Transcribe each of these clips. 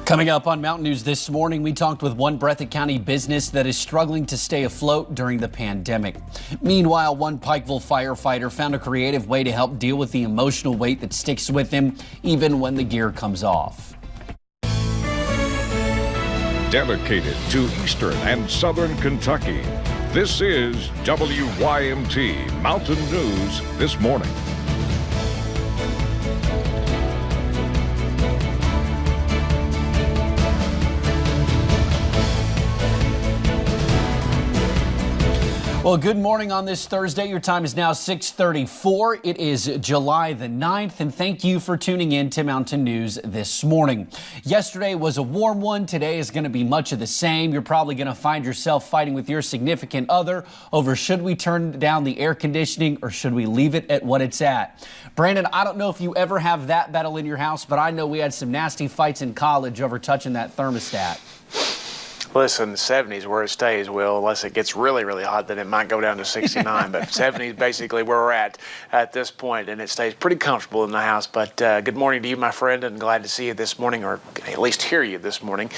Coming up on Mountain News this morning, we talked with one Breathitt County business that is struggling to stay afloat during the pandemic. Meanwhile, one Pikeville firefighter found a creative way to help deal with the emotional weight that sticks with him even when the gear comes off. Dedicated to Eastern and Southern Kentucky, this is WYMT Mountain News This Morning. Well, good morning on this Thursday. Your time is now 6:34. It is July the 9th, and thank you for tuning in to Mountain News This Morning. Yesterday was a warm one. Today is going to be much of the same. You're probably going to find yourself fighting with your significant other over should we turn down the air conditioning or should we leave it at what it's at. Brandon, I don't know if you ever have that battle in your house, but I know we had some nasty fights in college over touching that thermostat. Listen, the 70s where it stays, Will, unless it gets really, really hot, then it might go down to 69. But 70s basically where we're at this point, and it stays pretty comfortable in the house. But good morning to you, my friend, and glad to see you this morning, or at least hear you this morning.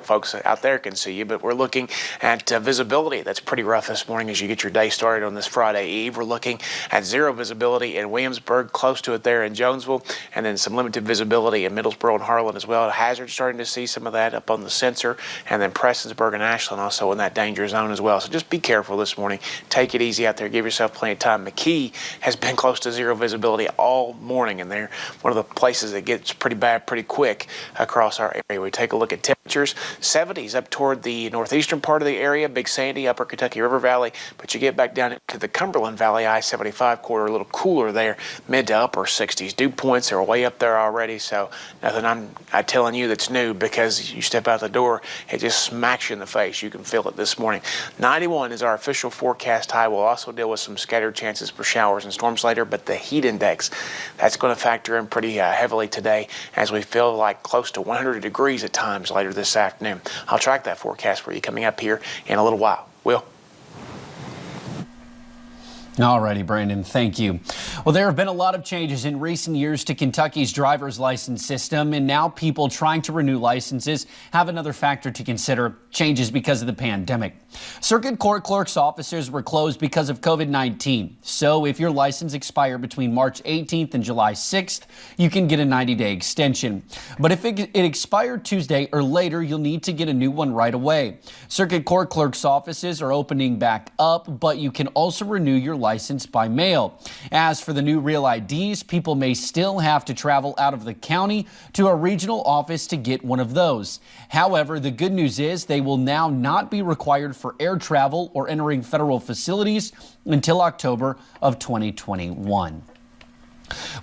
Folks out there can see you, but we're looking at visibility. That's pretty rough this morning as you get your day started on this Friday Eve. We're looking at zero visibility in Williamsburg, close to it there in Jonesville, and then some limited visibility in Middlesboro and Harlan as well. Hazard starting to see some of that up on the sensor, and then Prestonsburg and Ashland also in that danger zone as well. So just be careful this morning. Take it easy out there. Give yourself plenty of time. McKee has been close to zero visibility all morning, and they're one of the places that gets pretty bad pretty quick across our area. We take a look at temperatures. 70s up toward the northeastern part of the area, Big Sandy, Upper Kentucky River Valley, but you get back down to the Cumberland Valley I-75 corridor, a little cooler there, mid to upper 60s. Dew points are way up there already, so nothing I'm telling you that's new, because you step out the door, it just smacks you in the face. You can feel it this morning. 91 is our official forecast high. We'll also deal with some scattered chances for showers and storms later, but the heat index, that's going to factor in pretty heavily today as we feel like close to 100 degrees at times later this afternoon. I'll track that forecast for you coming up here in a little while. Will? Alrighty, Brandon, thank you. Well, there have been a lot of changes in recent years to Kentucky's driver's license system, and now people trying to renew licenses have another factor to consider: changes because of the pandemic. Circuit Court clerks' offices were closed because of COVID-19. So if your license expired between March 18th and July 6th, you can get a 90-day extension. But if it expired Tuesday or later, you'll need to get a new one right away. Circuit Court clerks' offices are opening back up, but you can also renew your license by mail. As for the new real IDs, people may still have to travel out of the county to a regional office to get one of those. However, the good news is they will now not be required for air travel or entering federal facilities until October of 2021.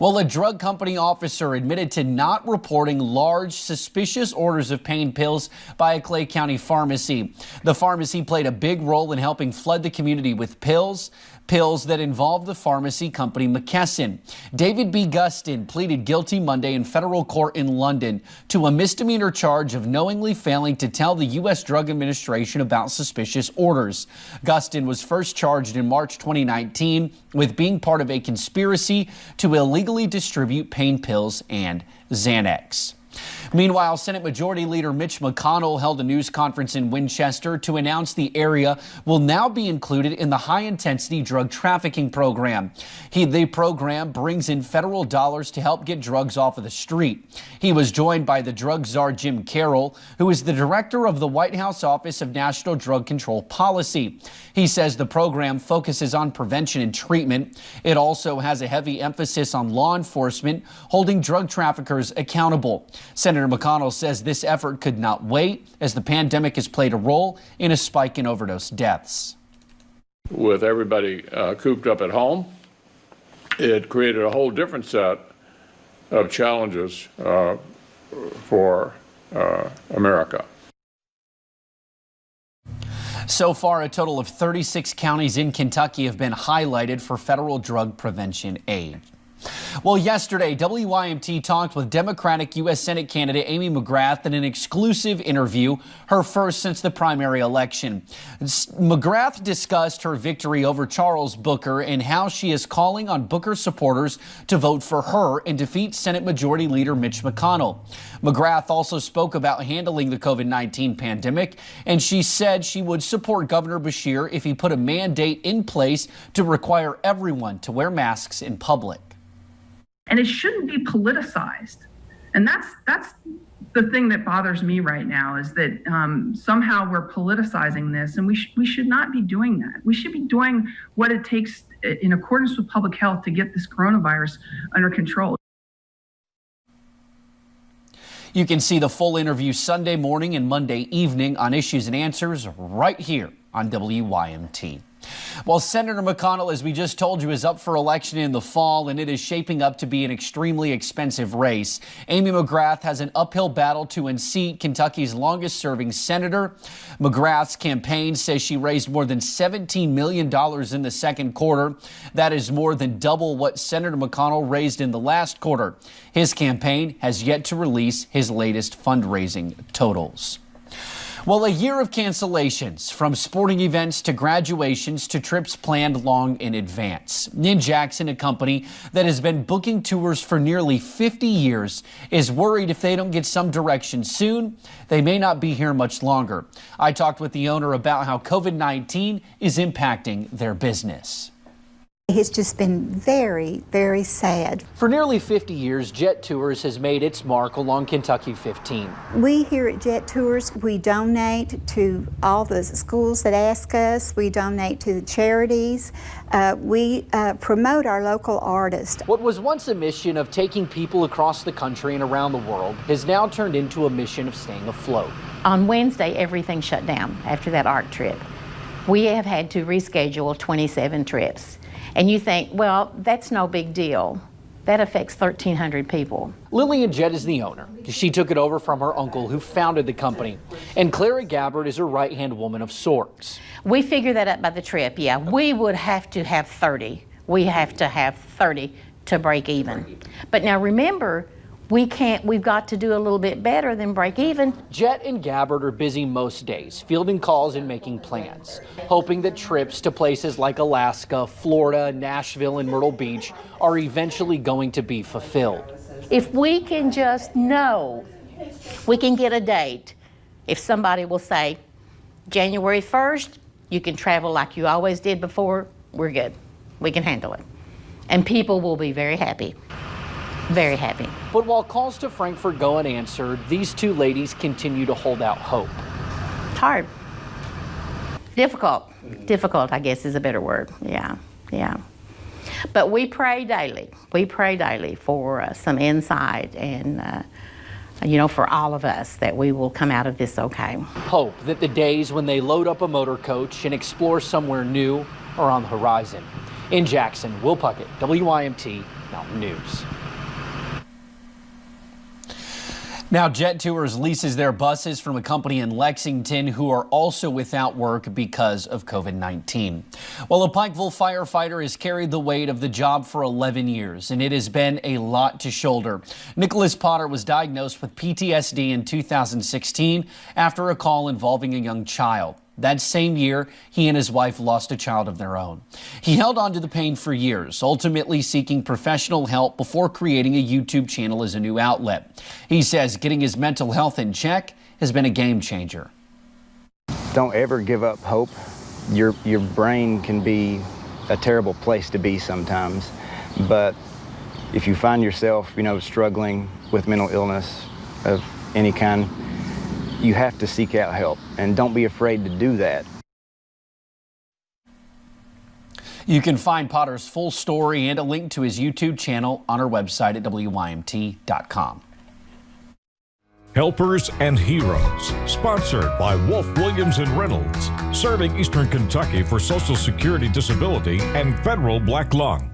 Well, a drug company officer admitted to not reporting large suspicious orders of pain pills by a Clay County pharmacy. The pharmacy played a big role in helping flood the community with pills that involved the pharmacy company McKesson. David B. Gustin pleaded guilty Monday in federal court in London to a misdemeanor charge of knowingly failing to tell the U.S. Drug Administration about suspicious orders. Gustin was first charged in March 2019 with being part of a conspiracy to illegally distribute pain pills and Xanax. Meanwhile, Senate Majority Leader Mitch McConnell held a news conference in Winchester to announce the area will now be included in the high-intensity drug trafficking program. The program brings in federal dollars to help get drugs off of the street. He was joined by the drug czar Jim Carroll, who is the director of the White House Office of National Drug Control Policy. He says the program focuses on prevention and treatment. It also has a heavy emphasis on law enforcement, holding drug traffickers accountable. Senator McConnell says this effort could not wait, as the pandemic has played a role in a spike in overdose deaths. With everybody cooped up at home, it created a whole different set of challenges for America. So far, a total of 36 counties in Kentucky have been highlighted for federal drug prevention aid. Well, yesterday, WYMT talked with Democratic U.S. Senate candidate Amy McGrath in an exclusive interview, her first since the primary election. McGrath discussed her victory over Charles Booker and how she is calling on Booker supporters to vote for her and defeat Senate Majority Leader Mitch McConnell. McGrath also spoke about handling the COVID-19 pandemic, and she said she would support Governor Beshear if he put a mandate in place to require everyone to wear masks in public. And it shouldn't be politicized. And that's the thing that bothers me right now, is that somehow we're politicizing this, and we should not be doing that. We should be doing what it takes in accordance with public health to get this coronavirus under control. You can see the full interview Sunday morning and Monday evening on Issues and Answers right here on WYMT. Well, Senator McConnell, as we just told you, is up for election in the fall, and it is shaping up to be an extremely expensive race. Amy McGrath has an uphill battle to unseat Kentucky's longest-serving senator. McGrath's campaign says she raised more than $17 million in the second quarter. That is more than double what Senator McConnell raised in the last quarter. His campaign has yet to release his latest fundraising totals. Well, a year of cancellations, from sporting events to graduations to trips planned long in advance. In Jackson, a company that has been booking tours for nearly 50 years, is worried if they don't get some direction soon, they may not be here much longer. I talked with the owner about how COVID-19 is impacting their business. It's just been very, very sad. For nearly 50 years, Jet Tours has made its mark along Kentucky 15. We here at Jet Tours, we donate to all the schools that ask us. We donate to the charities. We promote our local artists. What was once a mission of taking people across the country and around the world has now turned into a mission of staying afloat. On Wednesday, everything shut down after that art trip. We have had to reschedule 27 trips. And you think, well, that's no big deal. That affects 1,300 people. Lillian Jett is the owner. She took it over from her uncle who founded the company. And Clara Gabbard is her right-hand woman of sorts. We figured that out by the trip, yeah. We would have to have 30. We have to have 30 to break even. But now remember, we've got to do a little bit better than break even. Jett and Gabbard are busy most days, fielding calls and making plans, hoping that trips to places like Alaska, Florida, Nashville, and Myrtle Beach are eventually going to be fulfilled. If we can just know, we can get a date. If somebody will say, January 1st, you can travel like you always did before, we're good. We can handle it. And people will be very happy. Very happy. But while calls to Frankfurt go unanswered, these two ladies continue to hold out hope. It's hard. Difficult. Difficult, I guess, is a better word. Yeah. But we pray daily. We pray daily for some insight and, for all of us, that we will come out of this okay. Hope that the days when they load up a motor coach and explore somewhere new are on the horizon. In Jackson, Will Puckett, WYMT Mountain News. Now, Jet Tours leases their buses from a company in Lexington who are also without work because of COVID-19. Well, a Pikeville firefighter has carried the weight of the job for 11 years, and it has been a lot to shoulder. Nicholas Potter was diagnosed with PTSD in 2016 after a call involving a young child. That same year, he and his wife lost a child of their own. He held on to the pain for years, ultimately seeking professional help before creating a YouTube channel as a new outlet. He says getting his mental health in check has been a game changer. Don't ever give up hope. Your brain can be a terrible place to be sometimes, but if you find yourself, struggling with mental illness of any kind, you have to seek out help, and don't be afraid to do that. You can find Potter's full story and a link to his YouTube channel on our website at WYMT.com. Helpers and Heroes, sponsored by Wolf, Williams & Reynolds, serving Eastern Kentucky for Social Security disability and federal black lung.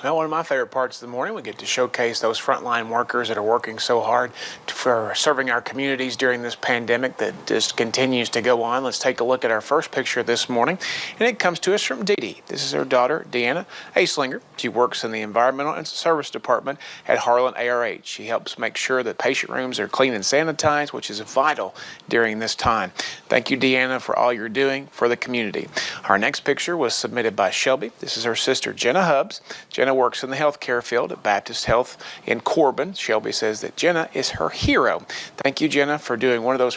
Well, one of my favorite parts of the morning, we get to showcase those frontline workers that are working so hard for serving our communities during this pandemic that just continues to go on. Let's take a look at our first picture this morning, and it comes to us from Dee Dee. This is her daughter, Deanna Aislinger. She works in the Environmental and Service Department at Harlan ARH. She helps make sure that patient rooms are clean and sanitized, which is vital during this time. Thank you, Deanna, for all you're doing for the community. Our next picture was submitted by Shelby. This is her sister, Jenna Hubbs. Jenna works in the healthcare field at Baptist Health in Corbin. Shelby says that Jenna is her hero. Thank you, Jenna, for doing one of those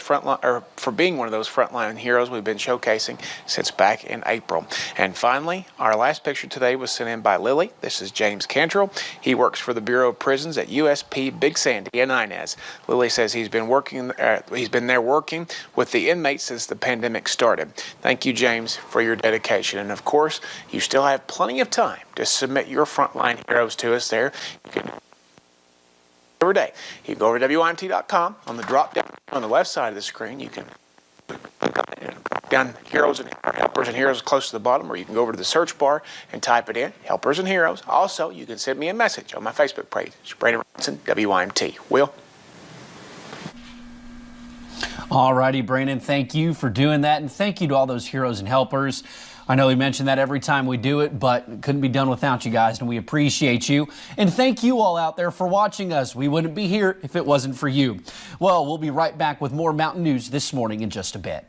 being one of those frontline heroes we've been showcasing since back in April. And finally, our last picture today was sent in by Lily. This is James Cantrell. He works for the Bureau of Prisons at USP Big Sandy in Inez. Lily says he's been there working with the inmates since the pandemic started. Thank you, James, for your dedication. And of course, you still have plenty of time to submit your frontline heroes to us there. You can every day. You can go over to WIMT.com. On the drop down on the left side of the screen, you can click down heroes and helpers and heroes close to the bottom, or you can go over to the search bar and type it in, helpers and heroes. Also, you can send me a message on my Facebook page. It's Brandon Robinson, WIMT. Will? All righty, Brandon, thank you for doing that, and thank you to all those heroes and helpers. I know we mention that every time we do it, but it couldn't be done without you guys, and we appreciate you. And thank you all out there for watching us. We wouldn't be here if it wasn't for you. Well, we'll be right back with more Mountain News this morning in just a bit.